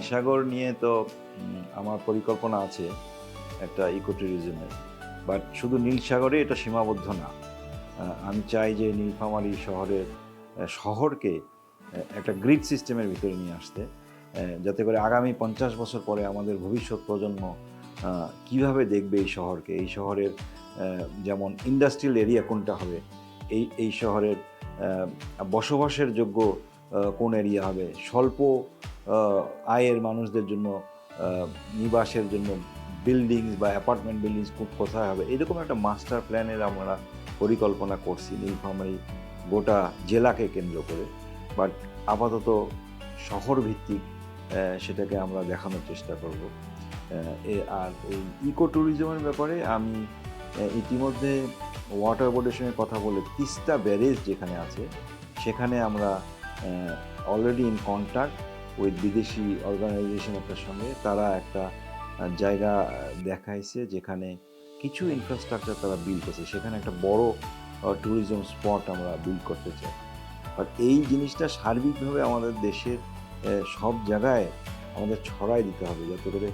নীলসাগর নিয়ে তো আমার পরিকল্পনা আছে একটা ইকো ট্যুরিজমের। বাট শুধু নীলসাগরে এটা সীমাবদ্ধ না। আমি চাই যে নীলফামারী শহরকে একটা গ্রিড সিস্টেমের ভিতরে নিয়ে আসতে। যাতে করে আগামী ৫০ বছর পরে আমাদের ভবিষ্যৎ প্রজন্ম কীভাবে দেখবে এই শহরকে, এই শহরের যেমন ইন্ডাস্ট্রিয়াল এরিয়া কোনটা হবে, এই শহরের বসবাসের যোগ্য কোন এরিয়া হবে, স্বল্প আয়ের মানুষদের জন্য নিবাসের জন্য বিল্ডিংস বা অ্যাপার্টমেন্ট বিল্ডিংস কোথায় হবে, এরকম একটা মাস্টার প্ল্যানের আমরা পরিকল্পনা করছি নীলফামারী গোটা জেলাকে কেন্দ্র করে। বাট আপাতত শহর ভিত্তিক সেটাকে আমরা দেখানোর চেষ্টা করব। আর এই ইকো ট্যুরিজমের ব্যাপারে আমি ইতিমধ্যে ওয়াটার বোর্ডের সঙ্গে কথা বলে তিস্তা ব্যারেজ যেখানে আছে সেখানে আমরা অলরেডি ইন কন্ট্যাক্ট উইথ বিদেশি অর্গানাইজেশন একটার সঙ্গে। তারা একটা জায়গা দেখাইছে যেখানে কিছু ইনফ্রাস্ট্রাকচার তারা বিল্ড করছে, সেখানে একটা বড় ট্যুরিজম স্পট আমরা বিল্ড করতে চাই। বাট এই জিনিসটা সার্বিকভাবে আমাদের দেশের সব জায়গায় আমাদের ছড়াই দিতে হবে, যাতে করে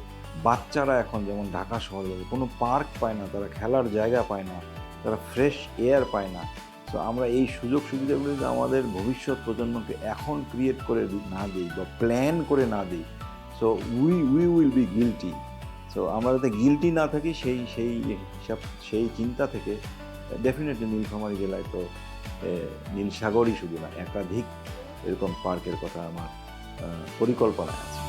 বাচ্চারা এখন যেমন ঢাকা শহরে কোনো পার্ক পায় না, তারা খেলার জায়গা পায় না, তারা ফ্রেশ এয়ার পায় না। সো আমরা এই সুযোগ সুবিধাগুলো যদি আমাদের ভবিষ্যৎ প্রজন্মকে এখন ক্রিয়েট করে না দিই বা প্ল্যান করে না দিই, so we will be guilty. So আমরা যাতে গিলটি না থাকি সেই চিন্তা থেকে ডেফিনেটলি নীলফামারী জেলায় তো নীলসাগরই শুধু না, একাধিক এরকম পার্কের কথা আমার পরিকল্পনায় আছে।